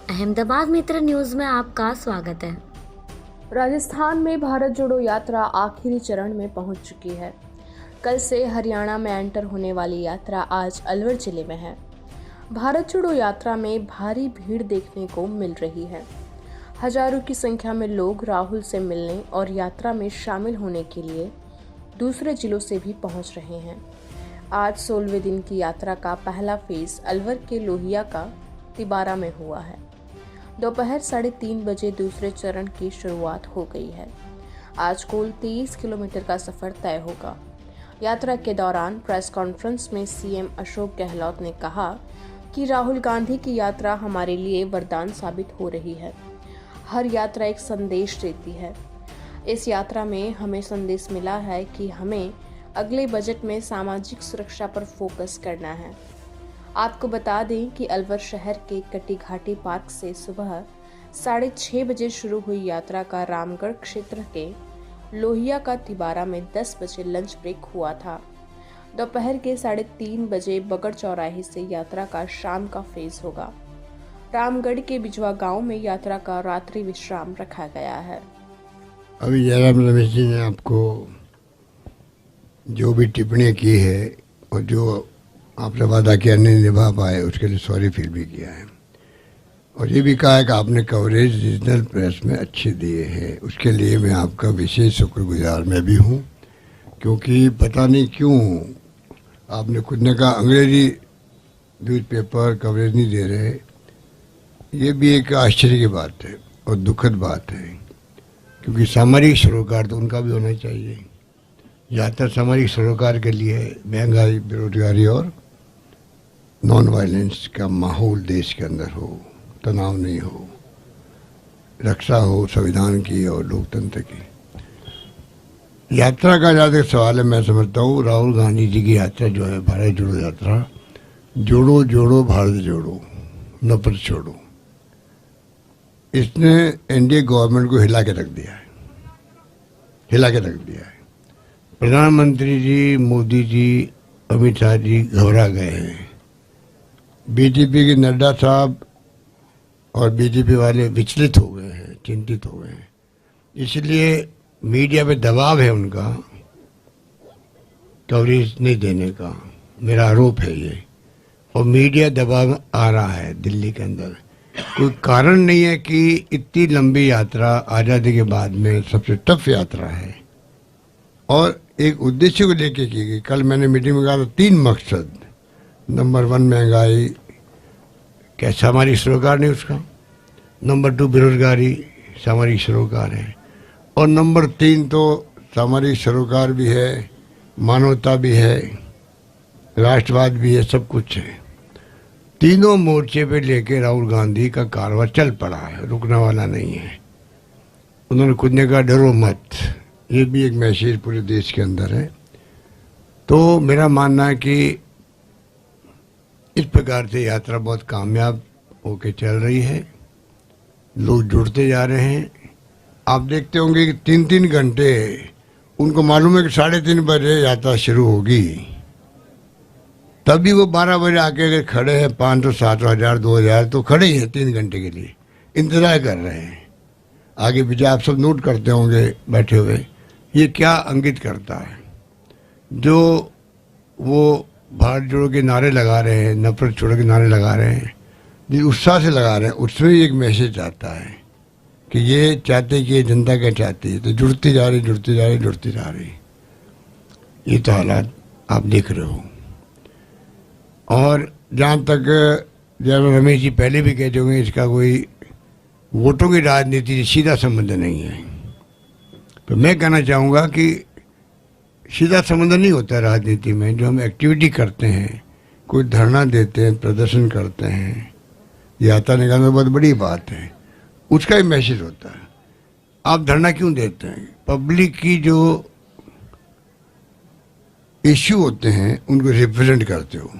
अहमदाबाद मित्र news में आपका स्वागत है। राजस्थान में भारत जोड़ो यात्रा आखिरी चरण में पहुंच चुकी है। कल से हरियाणा में एंटर होने वाली यात्रा आज अलवर जिले में है। भारत जोड़ो यात्रा में भारी भीड़ देखने को मिल रही है। हजारों की संख्या में लोग राहुल से मिलने और यात्रा में शामिल होने के लिए दूसरे जिलों से भी पहुंच रहे हैं। आज 16वें दिन की यात्रा का पहला फेज अलवर के लोहिया का तिबारा में हुआ है। दोपहर 3:30 बजे दूसरे चरण की शुरुआत हो गई है। आज कुल 23 किलोमीटर का सफर तय होगा। यात्रा के दौरान प्रेस कॉन्फ्रेंस में सीएम अशोक गहलोत ने कहा कि राहुल गांधी की यात्रा हमारे लिए वरदान साबित हो रही है। हर यात्रा एक संदेश देती है। इस यात्रा में हमें संदेश मिला है कि हमें अगले बजट में सामाजिक सुरक्षा पर फोकस करना है। आपको बता दें कि अलवर शहर के कटी घाटी पार्क से सुबह 6:30 बजे शुरू हुई यात्रा का रामगढ़ क्षेत्र के लोहिया का तिबारा में 10 बजे लंच ब्रेक हुआ था। दोपहर के 3:30 बजे बगड़ चौराहे से यात्रा का शाम का फेज होगा। रामगढ़ के बिजवा गांव में यात्रा का रात्रि विश्राम रखा गया है। अभी जयराम रमेश जी ने आपको जो भी टिप्पणी की है और जो आपने वादा किया नहीं निभा पाए उसके लिए सॉरी फील भी किया है और ये भी कहा है कि आपने कवरेज रीजनल प्रेस में अच्छे दिए हैं। उसके लिए मैं आपका विशेष शुक्रगुजार मैं भी हूँ, क्योंकि पता नहीं क्यों आपने खुद ने कहा अंग्रेजी न्यूज़पेपर कवरेज नहीं दे रहे। ये भी एक आश्चर्य की बात है और दुखद बात है, क्योंकि सामरिक सरोकार तो उनका भी होना चाहिए। यात्रा सामरिक सरोकार के लिए महंगाई, बेरोजगारी और नॉन वायलेंस का माहौल देश के अंदर हो, तनाव नहीं हो, रक्षा हो संविधान की और लोकतंत्र की। यात्रा का जहाँ तक सवाल है, मैं समझता हूँ राहुल गांधी जी की यात्रा जो है भारत जोड़ो यात्रा, जोड़ो जोड़ो भारत जोड़ो, नफरत छोड़ो, इसने एनडीए गवर्नमेंट को हिला के रख दिया है, हिला के रख दिया है। प्रधानमंत्री जी, मोदी जी, अमित शाह जी घबरा गए हैं। बीजेपी के नड्डा साहब और बीजेपी वाले विचलित हो गए हैं, चिंतित हो गए हैं। इसलिए मीडिया पे दबाव है उनका कवरेज नहीं देने का, मेरा आरोप है ये। और मीडिया दबाव आ रहा है दिल्ली के अंदर। कोई कारण नहीं है कि इतनी लंबी यात्रा आज़ादी के बाद में सबसे टफ यात्रा है और एक उद्देश्य को लेके की गई। कल मैंने मीटिंग में कहा था 3 मकसद। नंबर 1 महंगाई, क्या सामरिक सरोकार नहीं उसका। नंबर 2 बेरोजगारी, सामरिक सरोकार है। और नंबर 3 तो सामरिक सरोकार भी है, मानवता भी है, राष्ट्रवाद भी है, सब कुछ है। तीनों मोर्चे पे लेके राहुल गांधी का कारवां चल पड़ा है, रुकने वाला नहीं है। उन्होंने खुद ने कहा डरो मत, ये भी एक मैसेज पूरे देश के अंदर है। तो मेरा मानना है कि इस प्रकार से यात्रा बहुत कामयाब होके चल रही है, लोग जुड़ते जा रहे हैं। आप देखते होंगे कि 3-3 घंटे, उनको मालूम है कि 3:30 बजे यात्रा शुरू होगी, तभी वो 12 बजे आके अगर खड़े हैं 500, 700, 1000, 2000 तो खड़े ही हैं 3 घंटे के लिए, इंतजार कर रहे हैं। आगे पीछे आप सब नोट करते होंगे बैठे हुए। ये क्या इंगित करता है? जो वो भारत जोड़ो के नारे लगा रहे हैं, नफरत छोड़ो के नारे लगा रहे हैं, जिस उत्साह से लगा रहे हैं, उसमें एक मैसेज आता है कि ये चाहते कि ये जनता क्या चाहती है। तो जुड़ती जा रही, जुड़ती जा रही, जुड़ती जा रही। ये तो हालात आप देख रहे हो। और जहाँ तक जयराम रमेश जी पहले भी कहते होंगे, इसका कोई वोटों की राजनीति से सीधा संबंध नहीं है। तो मैं कहना चाहूँगा कि सीधा संबंध नहीं होता राजनीति में। जो हम एक्टिविटी करते हैं, कोई धरना देते हैं, प्रदर्शन करते हैं, यात्रा निकालना बहुत बड़ी बात है, उसका ही मैसेज होता है। आप धरना क्यों देते हैं? पब्लिक की जो इश्यू होते हैं उनको रिप्रेजेंट करते हो।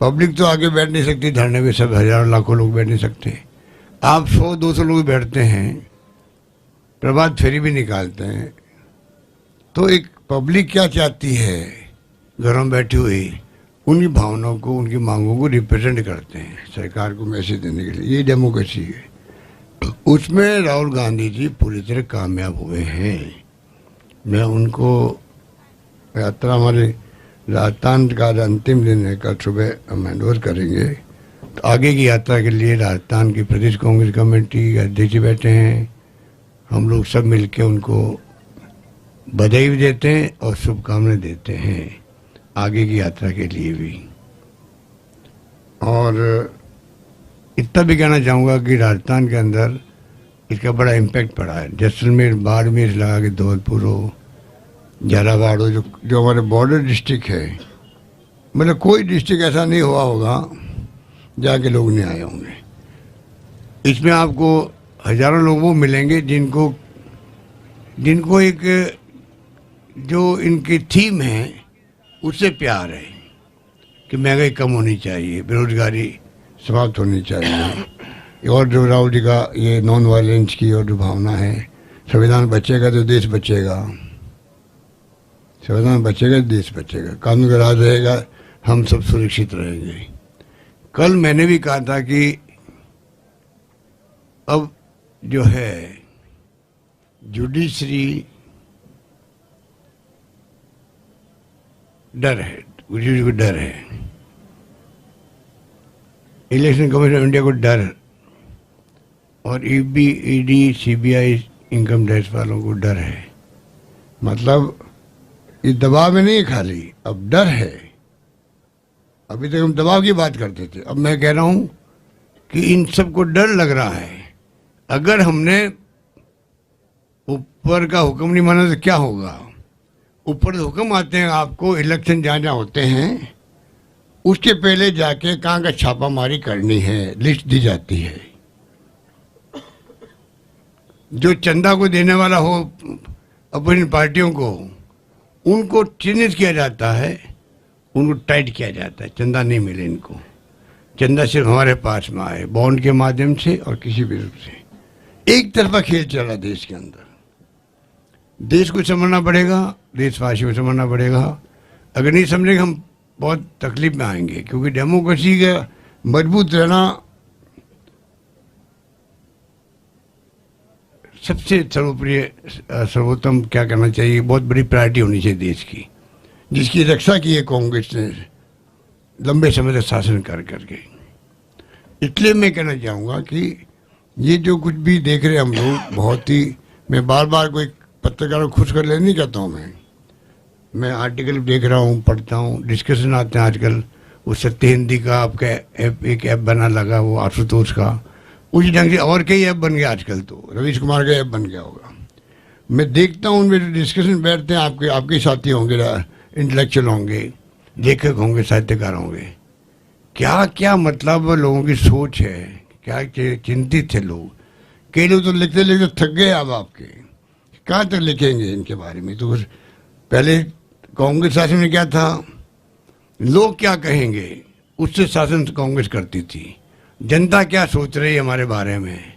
पब्लिक तो आगे बैठ नहीं सकती धरने में, सब हजारों लाखों लोग बैठ नहीं सकते। आप 100-200 लोग बैठते हैं, प्रभात फेरी भी निकालते हैं। तो एक पब्लिक क्या चाहती है घरों में बैठी हुई, उनकी भावनाओं को, उनकी मांगों को रिप्रेजेंट करते हैं, सरकार को मैसेज देने के लिए। ये डेमोक्रेसी है। उसमें राहुल गांधी जी पूरी तरह कामयाब हुए हैं। मैं उनको, यात्रा हमारे राजस्थान का अंतिम दिन है, कल सुबह हम हैंडओवर करेंगे, तो आगे की यात्रा के लिए राजस्थान की प्रदेश कांग्रेस कमेटी अध्यक्ष बैठे हैं। हम लोग सब मिलकर उनको बधाई भी देते हैं और शुभकामनाएं देते हैं आगे की यात्रा के लिए भी। और इतना भी कहना चाहूँगा कि राजस्थान के अंदर इसका बड़ा इम्पैक्ट पड़ा है। जैसलमेर, बाड़मेर लगा के धौलपुर हो, झालावाड़ हो, जो हमारे बॉर्डर डिस्ट्रिक्ट है, मतलब कोई डिस्ट्रिक्ट ऐसा नहीं हुआ होगा जहाँ के लोग नहीं आए होंगे। इसमें आपको हजारों लोग वो मिलेंगे जिनको एक जो इनकी थीम है उससे प्यार है कि महंगाई कम होनी चाहिए, बेरोजगारी समाप्त होनी चाहिए, और जो राहुल जी का ये नॉन वायलेंस की और जो भावना है, संविधान बचेगा तो देश बचेगा, संविधान बचेगा तो देश बचेगा, कानून का राज रहेगा, हम सब सुरक्षित रहेंगे। कल मैंने भी कहा था कि अब जो है जुडिशरी डर है, जुडिशरी को डर है, इलेक्शन कमीशन ऑफ इंडिया को डर, और ईडी, सीबीआई, इनकम टैक्स वालों को डर है। मतलब ये दबाव में नहीं खाली, अब डर है। अभी तक हम दबाव की बात करते थे, अब मैं कह रहा हूं कि इन सबको डर लग रहा है। अगर हमने ऊपर का हुक्म नहीं माना तो क्या होगा? ऊपर से हुक्म आते हैं आपको, इलेक्शन जहाँ जहाँ होते हैं उसके पहले जाके कहाँ का छापामारी करनी है, लिस्ट दी जाती है। जो चंदा को देने वाला हो अपनी पार्टियों को, उनको चिन्हित किया जाता है, उनको टाइट किया जाता है, चंदा नहीं मिले इनको, चंदा सिर्फ हमारे पास में आए, बॉन्ड के माध्यम से और किसी भी रूप से। एक तरफा खेल चला देश के अंदर। देश को समझना पड़ेगा, देशवासियों को समझना पड़ेगा। अगर नहीं समझेंगे हम बहुत तकलीफ में आएंगे, क्योंकि डेमोक्रेसी का मजबूत रहना सबसे सर्वोत्तम क्या करना चाहिए, बहुत बड़ी प्रायोरिटी होनी चाहिए देश की, जिसकी रक्षा की है कांग्रेस ने लंबे समय तक शासन कर करके। इसलिए मैं कहना चाहूँगा कि ये जो कुछ भी देख रहे हैं हम लोग, बहुत ही, मैं बार बार कोई पत्रकारों को खुश कर ले नहीं कहता हूँ, मैं आर्टिकल देख रहा हूँ, पढ़ता हूँ, डिस्कशन आते हैं आजकल। वो सत्य हिंदी का आपका एक ऐप बना लगा, वो आशुतोष का, उसी ढंग से और कई ऐप बन गए आजकल, तो रवीश कुमार का ऐप बन गया होगा। मैं देखता हूँ उनमें डिस्कशन बैठते हैं, आपके साथी होंगे, इंटेलेक्चुअल होंगे, लेखक होंगे, साहित्यकार होंगे, क्या क्या मतलब लोगों की सोच है, क्या चिंतित थे लोग। कई लोग तो लिखते लिखते थक गए। अब आपके कहाँ तक लिखेंगे इनके बारे में? तो पहले कांग्रेस शासन में क्या था, लोग क्या कहेंगे, उससे शासन कांग्रेस करती थी। जनता क्या सोच रही है हमारे बारे में,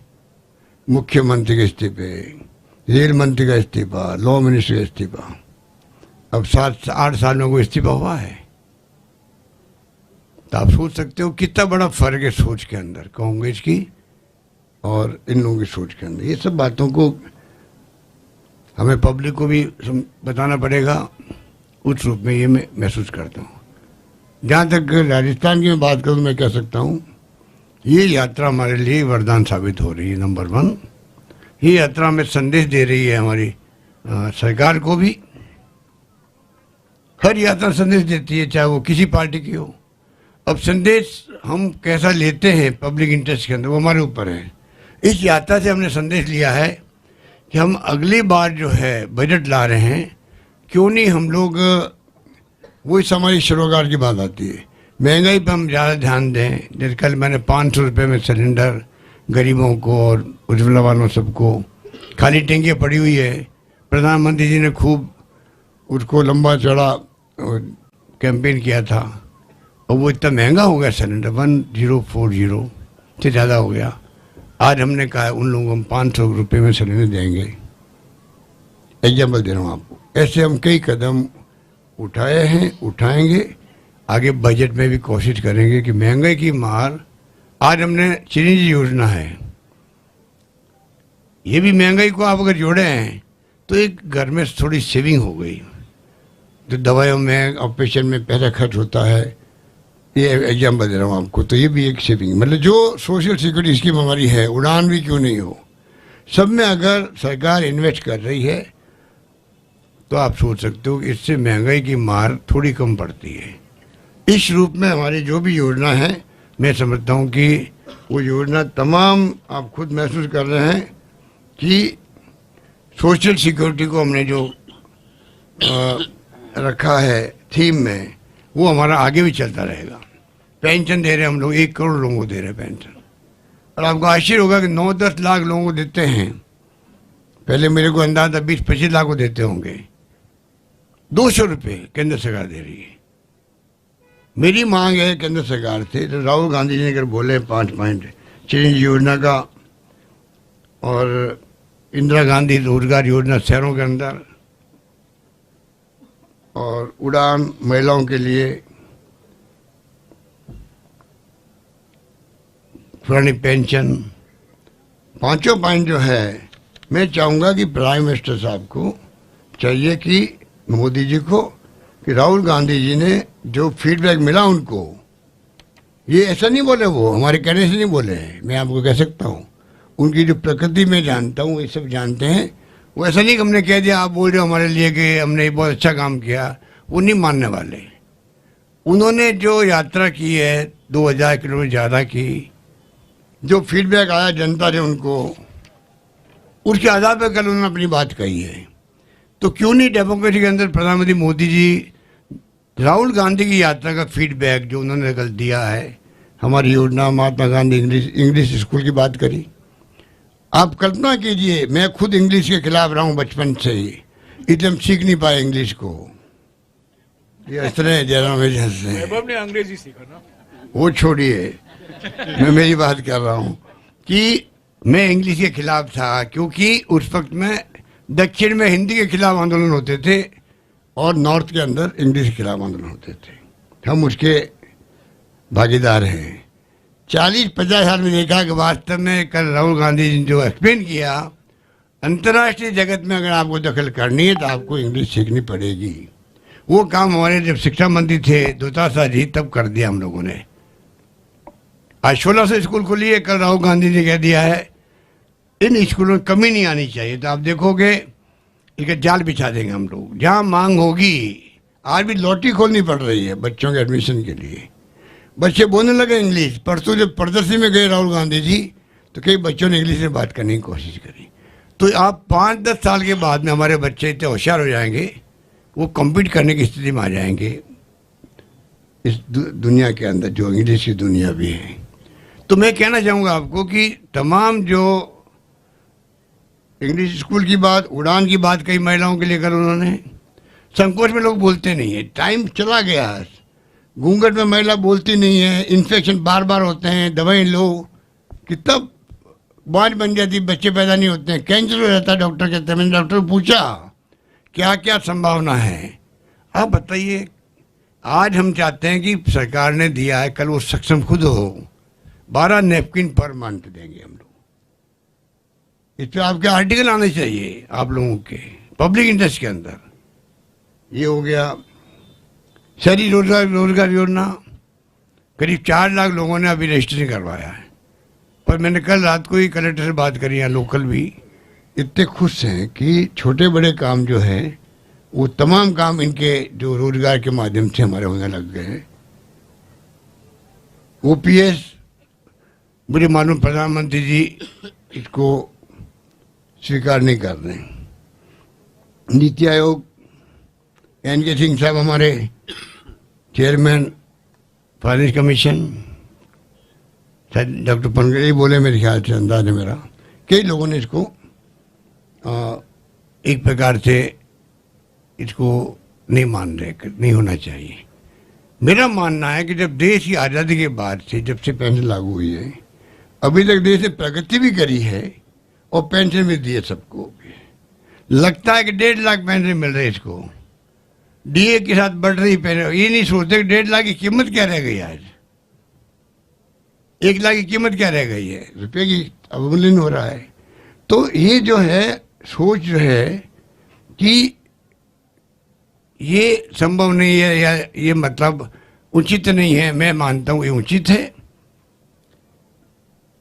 मुख्यमंत्री के इस्तीफे, रेल मंत्री का इस्तीफा, लॉ मिनिस्टर का इस्तीफा, अब 7-8 साल में कोई इस्तीफा हुआ है? तो आप सोच सकते हो कितना बड़ा फर्क है सोच के अंदर, कांग्रेस की और इन लोगों की सोच के अंदर। ये सब बातों को हमें पब्लिक को भी बताना पड़ेगा, उस रूप में ये मैं महसूस करता हूँ। जहाँ तक राजस्थान की मैं बात करूँ, मैं कह सकता हूँ ये यात्रा हमारे लिए वरदान साबित हो रही है। नंबर 1, ये यात्रा हमें संदेश दे रही है, हमारी सरकार को भी। हर यात्रा संदेश देती है, चाहे वो किसी पार्टी की हो। अब संदेश हम कैसा लेते हैं पब्लिक इंटरेस्ट के अंदर, वो हमारे ऊपर है। इस यात्रा से हमने संदेश लिया है कि हम अगली बार जो है बजट ला रहे हैं, क्यों नहीं हम लोग, वही हमारी सरोकार की बात आती है, महंगाई पर हम ज़्यादा ध्यान दें। जैसे कल मैंने 500 रुपये में सिलेंडर गरीबों को और उज्ज्वला वालों सबको, खाली टंकियाँ पड़ी हुई है, प्रधानमंत्री जी ने खूब उसको लंबा चौड़ा कैंपेन किया था, और वो इतना महंगा हो गया सिलेंडर, 1040 से ज़्यादा हो गया। आज हमने कहा उन लोगों को हम 500 रुपये में सिलेंडर देंगे। एग्जाम्पल दे रहा हूँ आपको। ऐसे हम कई कदम उठाए हैं, उठाएंगे, आगे बजट में भी कोशिश करेंगे कि महंगाई की मार, आज हमने चिरंजी योजना है, ये भी महंगाई को आप अगर जोड़े हैं तो एक घर में थोड़ी सेविंग हो गई। जो दवाइयों में, ऑपरेशन में पैसा खर्च होता है, ये एग्जाम्पल दे रहा हूँ आपको, तो ये भी एक सेविंग, मतलब जो सोशल सिक्योरिटी स्कीम हमारी है, उड़ान भी क्यों नहीं हो, सब में अगर सरकार इन्वेस्ट कर रही है तो आप सोच सकते हो कि इससे महंगाई की मार थोड़ी कम पड़ती है। इस रूप में हमारी जो भी योजना है, मैं समझता हूँ कि वो योजना तमाम आप खुद महसूस कर रहे हैं कि सोशल सिक्योरिटी को हमने जो रखा है थीम में, वो हमारा आगे भी चलता रहेगा। पेंशन दे रहे हैं हम लोग, 1 करोड़ लोगों को दे रहे हैं पेंशन, और आपको आश्चर्य होगा कि 9-10 लाख लोगों को देते हैं। पहले मेरे को अंदाजा 20-25 लाख को देते होंगे। 200 रुपये केंद्र सरकार दे रही है। मेरी मांग है केंद्र सरकार से, तो राहुल गांधी जी ने अगर बोले 5 पॉइंट चिरंजी योजना का, और इंदिरा गांधी रोजगार योजना शहरों के अंदर, और उड़ान महिलाओं के लिए, पुरानी पेंशन, 5 पॉइंट जो है, मैं चाहूँगा कि प्राइम मिनिस्टर साहब को चाहिए कि मोदी जी को, कि राहुल गांधी जी ने जो फीडबैक मिला उनको, ये ऐसा नहीं बोले, वो हमारे कहने से नहीं बोले हैं, मैं आपको कह सकता हूँ, उनकी जो प्रकृति में जानता हूँ, ये सब जानते हैं। वो ऐसा नहीं कि हमने कह दिया आप बोल रहे हो हमारे लिए कि हमने बहुत अच्छा काम किया, वो नहीं मानने वाले। उन्होंने जो यात्रा की है 2000 किलोमीटर ज़्यादा की, जो फीडबैक आया जनता ने उनको, उसके आधार पर कल उन्होंने अपनी बात कही है। तो क्यों नहीं डेमोक्रेसी के अंदर प्रधानमंत्री मोदी जी राहुल गांधी की यात्रा का फीडबैक जो उन्होंने कल दिया है, हमारी योजना, महात्मा गांधी इंग्लिश स्कूल की बात करी। आप कल्पना कीजिए, मैं खुद इंग्लिश के खिलाफ रहा हूँ बचपन से ही, इसलिए हम सीख नहीं पाए इंग्लिश को। ये इस तरह जयराम ने अंग्रेजी सीखा ना, वो छोड़िए, मैं मेरी बात कर रहा हूँ कि मैं इंग्लिश के खिलाफ था, क्योंकि उस वक्त में दक्षिण में हिंदी के खिलाफ आंदोलन होते थे और नॉर्थ के अंदर इंग्लिश के खिलाफ आंदोलन होते थे। हम उसके भागीदार हैं। 40-50 साल में देखा कि वास्तव में कल राहुल गांधी जी ने जो एक्सप्लेन किया, अंतर्राष्ट्रीय जगत में अगर आपको दखल करनी है तो आपको इंग्लिश सीखनी पड़ेगी। वो काम हमारे जब शिक्षा मंत्री थे दुतासा जी, तब कर दिया हम लोगों ने। आज 1600 स्कूल खुली है, कल राहुल गांधी ने कह दिया है इन स्कूलों में कमी नहीं आनी चाहिए। तो आप देखोगे इसका जाल बिछा देंगे हम लोग, जहाँ मांग होगी। आज भी लॉटरी खोलनी पड़ रही है बच्चों के एडमिशन के लिए। बच्चे बोलने लगे इंग्लिश। परसों जब प्रदर्शनी में गए राहुल गांधी जी, तो कई बच्चों ने इंग्लिश में बात करने की कोशिश करी। तो आप 5-10 साल के बाद में हमारे बच्चे इतने होशियार हो जाएंगे, वो कम्पीट करने की स्थिति में आ जाएंगे इस दुनिया के अंदर, जो इंग्लिश की दुनिया भी है। तो मैं कहना चाहूँगा आपको कि तमाम जो इंग्लिश स्कूल की बात, उड़ान की बात कई महिलाओं के लिए कर उन्होंने, संकोच में लोग बोलते नहीं है, टाइम चला गया। घूंघट में महिला बोलती नहीं है, इन्फेक्शन बार बार होते हैं, दवाई लो कि तब बांझ बन जाती, बच्चे पैदा नहीं होते हैं, कैंसर हो जाता है। डॉक्टर कहते हैं, मैंने डॉक्टर को पूछा क्या क्या संभावना है, आप बताइए। आज हम चाहते हैं कि सरकार ने दिया है, कल वो सक्षम खुद हो। 12 नैपकिन पर मंथ देंगे हम लोग। इस पर आपके आर्टिकल आने चाहिए आप लोगों के पब्लिक इंटरेस्ट के अंदर। ये हो गया शहरी रोजगार योजना, करीब 4 लाख लोगों ने अभी रजिस्ट्रेशन करवाया है। पर मैंने कल रात को ही कलेक्टर से बात करी, यहाँ लोकल भी इतने खुश हैं कि छोटे बड़े काम जो है वो तमाम काम इनके जो रोजगार के माध्यम से हमारे होने लग गए हैं। OPS मुझे मालूम प्रधानमंत्री जी इसको स्वीकार नहीं कर रहे। नीति आयोग NK सिंह साहब हमारे चेयरमैन फाइनेंस कमीशन, शायद डॉक्टर पनगड़े बोले मेरे ख्याल से, अंदाज है मेरा, कई लोगों ने इसको एक प्रकार से इसको नहीं मान रहे, नहीं होना चाहिए। मेरा मानना है कि जब देश की आज़ादी के बाद से, जब से पेंशन लागू हुई है, अभी तक देश ने प्रगति भी करी है और पेंशन भी दी है सबको। लगता है कि 1.5 लाख पेंशन मिल रही है इसको, डीए के साथ बढ़ रही पेट्रोल, ये नहीं सोचते कि 1.5 लाख की कीमत क्या रह गई आज, 1 लाख की कीमत क्या रह गई है, रुपये की अवमूल्यन हो रहा है। तो ये जो है सोच जो है कि ये संभव नहीं है या ये मतलब उचित नहीं है, मैं मानता हूँ ये उचित है।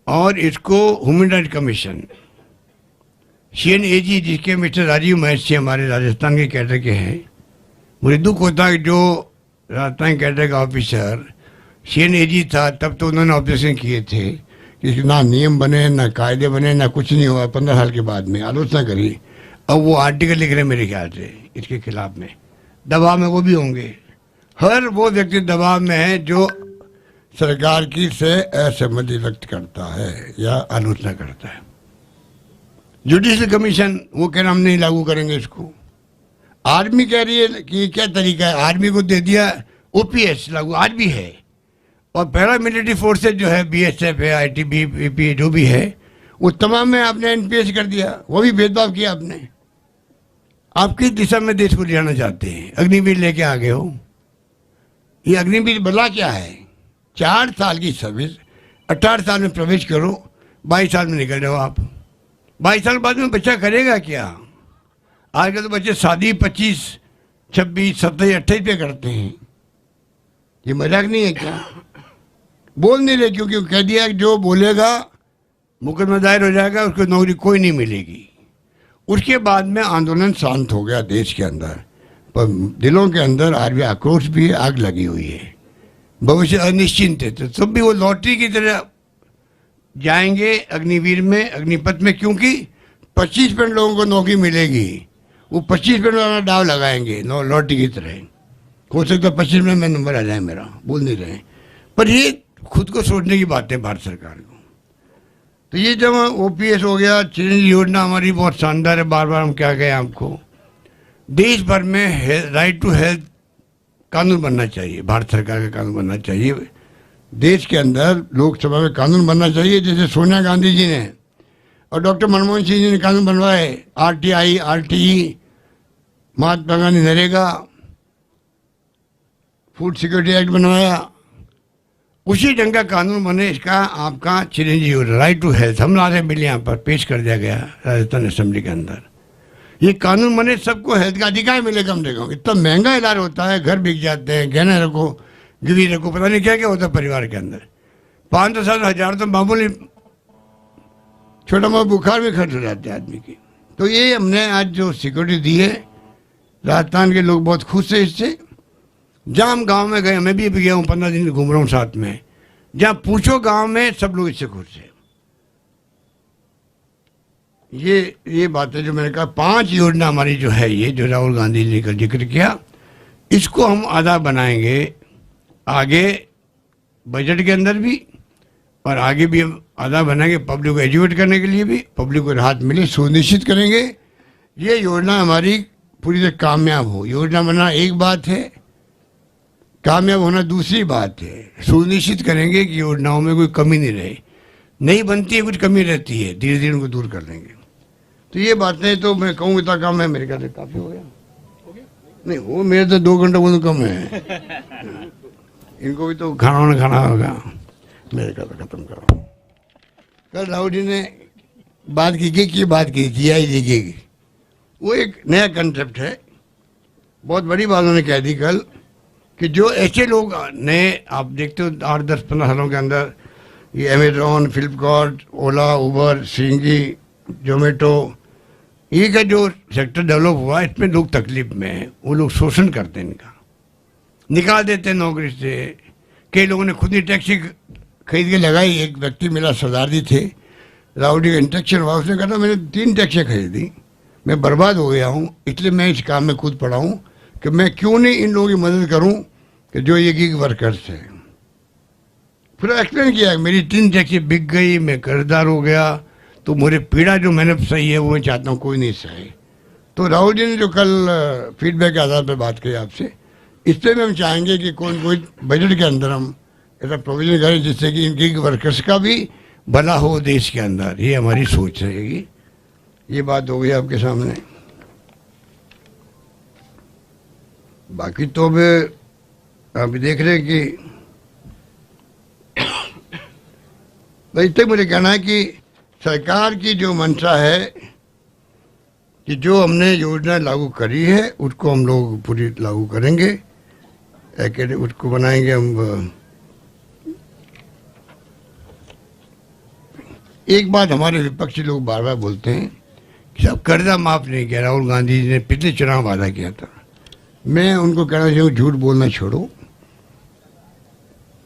और इसको ह्यूमन राइट कमीशन CNAG, जिसके मिस्टर राजीव महेश हमारे राजस्थान के कैडर के हैं, मुझे दुख होता है कि जो राजस्थान कैडर का ऑफिसर CNAG था तब तो उन्होंने ऑब्जेक्शन किए थे कि ना नियम बने ना कायदे बने ना कुछ नहीं हुआ, 15 साल के बाद में आलोचना करी। अब वो आर्टिकल लिख रहे मेरे ख्याल से इसके खिलाफ में, दबाव में वो भी होंगे। हर वो व्यक्ति दबाव में है जो सरकार की से असहमति व्यक्त करता है या आलोचना करता है। जुडिशल कमीशन वो कह रहा हम नहीं लागू करेंगे इसको। आर्मी कह रही है कि क्या तरीका है, आर्मी को दे दिया OPS लागू, आज भी है। और पैरामिलिट्री फोर्सेज जो है BSF है, ITBP जो भी है, वो तमाम में आपने NPS कर दिया, वो भी भेदभाव किया आपने। आप किस दिशा में देश को ले जाना चाहते हैं? अग्निवीर लेके आ गए हो। ये अग्निवीर बला क्या है? 4 साल की सर्विस, 18 साल में प्रवेश करो, 22 साल में निकल जाओ आप। 22 साल बाद में बच्चा करेगा क्या? आजकल तो बच्चे शादी 25, 26, 27, 28 पे करते हैं। ये मजाक नहीं है क्या? बोल नहीं रहे क्योंकि कह दिया कि जो बोलेगा मुकदमा दायर हो जाएगा, उसको नौकरी कोई नहीं मिलेगी। उसके बाद में आंदोलन शांत हो गया देश के अंदर, पर दिलों के अंदर आज भी आक्रोश भी है, आग लगी हुई है, भविष्य अनिश्चित है। तो सब भी वो लॉटरी की तरह जाएंगे अग्निवीर में, अग्निपथ में, क्योंकि 25% लोगों को नौकरी मिलेगी। वो 25% वाला दाव लगाएंगे लॉटरी की तरह। हो सकता है 25 में नंबर आ जाए मेरा, बोल नहीं रहे। पर ये खुद को सोचने की बात है भारत सरकार को। तो ये जब OPS हो गया, चिरंजीवी योजना हमारी बहुत शानदार है, बार बार हम क्या कहें आपको। देश भर में राइट टू हेल्थ कानून बनना चाहिए, भारत सरकार का कानून बनना चाहिए। देश के अंदर लोकसभा में कानून बनना चाहिए, जैसे सोनिया गांधी जी ने और डॉक्टर मनमोहन सिंह जी ने कानून बनवाए, RTI, RTE, Mahatma Gandhi NREGA, food security act बनवाया। उसी ढंग का कानून बने इसका आपका चिरंजीवी राइट टू हेल्थ। हम लारे बिल यहाँ पर पेश कर दिया गया राजस्थान असेंबली के अंदर। ये कानून बने, सबको हेल्थ का अधिकार मिले कम से कम। इतना महंगा इलाज होता है, घर बिक जाते हैं, गहने रखो, गिरवी रखो, पता नहीं क्या क्या होता है परिवार के अंदर। 500 साल 1000 तो मामूली छोटा मोटा बुखार में खर्च हो जाते हैं आदमी की। तो ये हमने आज जो सिक्योरिटी दी है, राजस्थान के लोग बहुत खुश है इससे। जहाँ हम गाँव में गए, मैं भी गया हूँ, 15 दिन घूम रहा हूँ साथ में, जहाँ पूछो गाँव में सब लोग इससे खुश है। ये बात है जो मैंने कहा। 5 योजना हमारी जो है, ये जो राहुल गांधी जी का जिक्र किया, इसको हम आधा बनाएंगे आगे बजट के अंदर भी, और आगे भी हम आधा बनाएंगे पब्लिक को एजुकेट करने के लिए भी, पब्लिक को राहत मिले सुनिश्चित करेंगे। ये योजना हमारी पूरी तरह कामयाब हो। योजना बनना एक बात है, कामयाब होना दूसरी बात है। सुनिश्चित करेंगे कि योजनाओं में कोई कमी नहीं रहे। नहीं बनती है, कुछ कमी रहती है, धीरे धीरे उनको दूर कर लेंगे। तो ये बातें तो मैं कहूँ इतना काम है मेरे ख्याल से काफ़ी हो गया। नहीं वो मेरे तो 2 घंटा वो तो कम है। इनको भी तो खाना होगा, मेरे ख्याल से खत्म करो। कल राहुल जी ने बात की बात की GI की, वो एक नया कंसेप्ट है। बहुत बड़ी बात उन्होंने कह दी कल कि जो ऐसे लोग नए, आप देखते हो 8-10-15 सालों के अंदर ये अमेजॉन, फ्लिपकार्ट, ओला, उबर, स्विगी, जोमेटो, ये का जो सेक्टर डेवलप हुआ, इसमें लोग तकलीफ में हैं। वो लोग शोषण करते हैं, इनका निकाल देते हैं नौकरी से। कई लोगों ने खुद ही टैक्सी खरीद के लगाई। एक व्यक्ति मेरा सरदार जी थे, राहुल जी का इंटरेक्शन हुआ, उसने कहा था मैंने 3 टैक्सियाँ खरीदी, मैं बर्बाद हो गया हूँ, इसलिए मैं इस काम में कूद पड़ा हूँ कि मैं क्यों नहीं इन लोगों की मदद करूँ कि जो ये गिग वर्कर्स हैं। फिर एक्सप्लेन किया मेरी 3 टैक्सी बिक गई, मैं कर्जदार हो गया, तो मेरे पीड़ा जो मैंने सही है वो मैं चाहता हूँ कोई नहीं सहे। तो राहुल जी ने जो कल फीडबैक के आधार पर बात की आपसे, इस पर भी हम चाहेंगे कि कोई बजट के अंदर हम ऐसा प्रोविजन करें जिससे कि गिग वर्कर्स का भी भला हो देश के अंदर। ये हमारी सोच रहेगी। ये बात हो गई आपके सामने। बाकी तो अभी देख रहे हैं कि भाई इतना मुझे कहना है कि सरकार की जो मंशा है कि जो हमने योजना लागू करी है उसको हम लोग पूरी लागू करेंगे, उसको बनाएंगे हम। एक बात हमारे विपक्षी लोग बार बार बोलते हैं कि सब कर्जा माफ नहीं किया, राहुल गांधी जी ने पिछले चुनाव वादा किया था। मैं उनको कहना चाहूँ झूठ बोलना छोड़ो,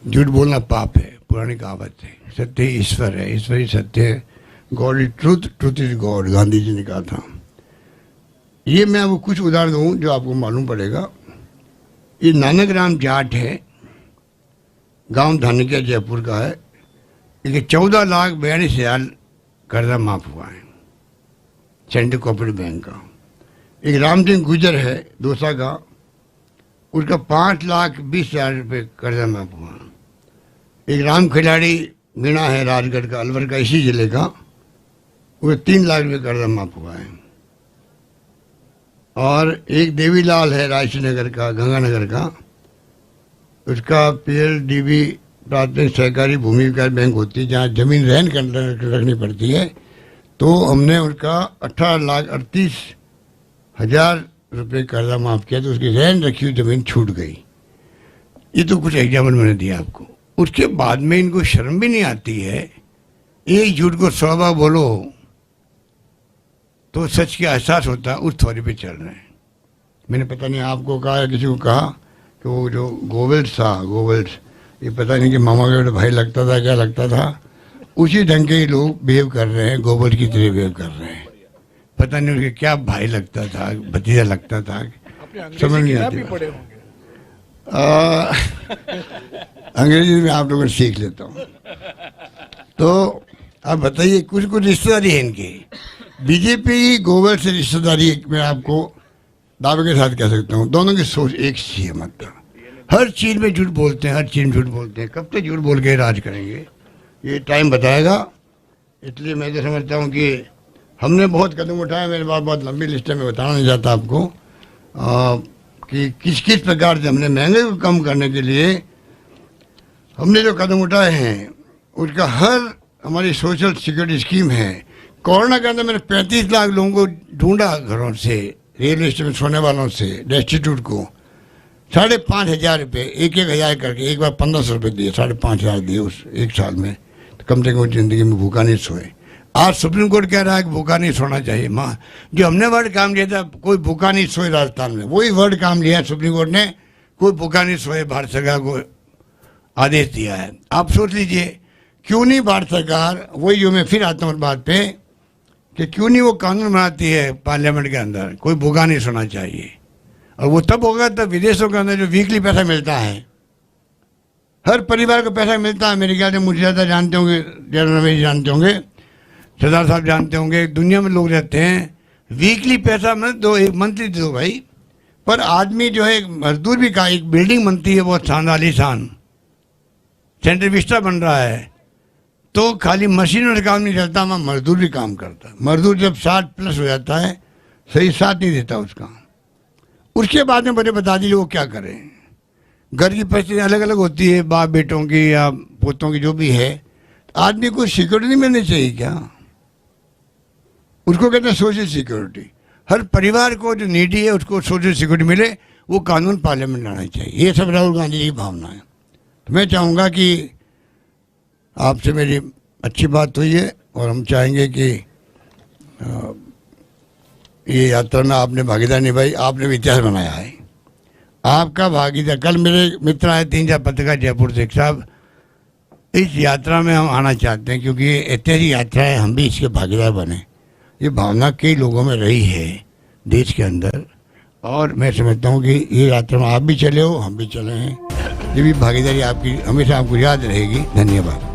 झूठ बोलना पाप है, पुरानी कहावत है। सत्य ही ईश्वर है, ईश्वर ही सत्य है, God is truth, truth is God, Gandhi ji ने कहा था। ये मैं आपको कुछ उदाहरण दूँ जो आपको मालूम पड़ेगा। ये नानक राम जाट है, गांव धानिका जयपुर का है। ये 14,42,000 कर्जा माफ हुआ है सेंट्रल कोऑपरेटिव बैंक का। एक राम सिंह गुजर है दोसा का, उसका 5,20,000 रुपये कर्जा माफ हुआ। एक राम खिलाड़ी मीणा है राजगढ़ का, अलवर का, इसी जिले का, उसका 3 लाख रुपये कर्जा माफ हुआ है। और एक देवीलाल है रायसीनगर का, गंगानगर का, उसका PLDB प्राथमिक सहकारी भूमि विकास बैंक होती है जहाँ जमीन रहन रखनी पड़ती है, तो हमने उसका 18,38,000 रुपये कर्जा माफ किया, तो उसकी रहन रखी हुई जमीन छूट गई। ये तो कुछ एग्जाम्पल मैंने दिया आपको। उसके बाद में इनको शर्म भी नहीं आती है। एक झूठ को 100 बार बोलो तो सच का एहसास होता है, उस थोड़ी पे चल रहे हैं। मैंने पता नहीं आपको कहा या किसी को कहा कि वो जो गोविल्स था, गोविल्स, ये पता नहीं कि मामा का भाई लगता था, क्या लगता था, उसी ढंग के लोग बिहेव कर रहे हैं, गोबर की तरह बिहेव कर रहे हैं। पता नहीं उनके क्या भाई लगता था, भतीजा लगता था, समझ नहीं आती। अंग्रेजी में आप लोगों ने सीख लेता हूँ। तो आप बताइए, कुछ कुछ रिश्तेदारी है इनकी। बीजेपी गोबर से रिश्तेदारी मैं आपको दावे के साथ कह सकता हूँ, दोनों की सोच एक सी है। मतलब हर चीज़ में झूठ बोलते हैं, हर चीज़ में झूठ बोलते हैं। कब तक झूठ बोल के राज करेंगे ये टाइम बताएगा। इसलिए मैं तो समझता हूँ कि हमने बहुत कदम उठाए। मेरे पास बहुत लंबी लिस्ट है, मैं बताना नहीं चाहता आपको कि किस किस प्रकार से हमने महंगाई को कम करने के लिए हमने जो कदम उठाए हैं, उसका हर हमारी सोशल सिक्योरिटी स्कीम है। कोरोना के अंदर मैंने 35 लाख लोगों को ढूंढा, घरों से, रेलवे स्टेशन सोने वालों से, डेस्टिट्यूट को 5,500 रुपये, एक हज़ार करके एक बार 1,500 रुपये दिए, 5,500 दिए उस एक साल में। तो कम से कम ज़िंदगी में भूखा नहीं सोए। आज सुप्रीम कोर्ट कह रहा है कि भूखा नहीं सोना चाहिए। माँ, जो हमने वर्ड काम लिया था, कोई भूखा नहीं सोए राजस्थान में, वही वर्ड काम लिया है सुप्रीम कोर्ट ने, कोई भूखा नहीं सोए। भारत सरकार को आदेश दिया है। आप सोच लीजिए, क्यों नहीं भारत सरकार, वही जो मैं फिर आता हूँ बात पे, कि क्यों नहीं वो कानून बनाती है पार्लियामेंट के अंदर, कोई भूखा नहीं सोना चाहिए। और वो तब होगा तब विदेशों के अंदर जो वीकली पैसा मिलता है, हर परिवार को पैसा मिलता है। मेरे ख्याल से मुझे ज़्यादा जानते होंगे, जयराम रमेश जानते होंगे, सरदार साहब जानते होंगे, दुनिया में लोग रहते हैं वीकली पैसा मतलब दो, एक मंथली दो भाई। पर आदमी जो है, मजदूर भी का, एक बिल्डिंग बनती है बहुत शानदार आलीशान, सेंट्रल विस्टा बन रहा है, तो खाली मशीनों से काम नहीं चलता, वहाँ मजदूर भी काम करता है। मजदूर जब 60+ हो जाता है, सही साथ नहीं देता उसका, उसके बाद में बड़े बता दीजिए वो क्या करें। घर की परिस्थिति अलग अलग होती है, बाप बेटों की या पोतों की, जो भी है। आदमी को सिक्योरिटी नहीं मिलनी चाहिए क्या? उसको कहते हैं सोशल सिक्योरिटी। हर परिवार को जो नीडी है उसको सोशल सिक्योरिटी मिले, वो कानून पार्लियामेंट लाना चाहिए। ये सब राहुल गांधी की भावना है। तो मैं चाहूँगा कि आपसे मेरी अच्छी बात हुई है, और हम चाहेंगे कि ये यात्रा में आपने भागीदारी निभाई, आपने भी इतिहास बनाया है। आपका भागीदार, कल मेरे मित्र आए 3-4 पत्रकार जयपुर से, साहब इस यात्रा में हम आना चाहते हैं क्योंकि ये ऐतिहासिक यात्रा है, हम भी इसके भागीदार बने। ये भावना कई लोगों में रही है देश के अंदर, और मैं समझता हूँ कि ये यात्रा में आप भी चले हो, हम भी चले हैं। ये भी भागीदारी आपकी हमेशा आपको याद रहेगी। धन्यवाद।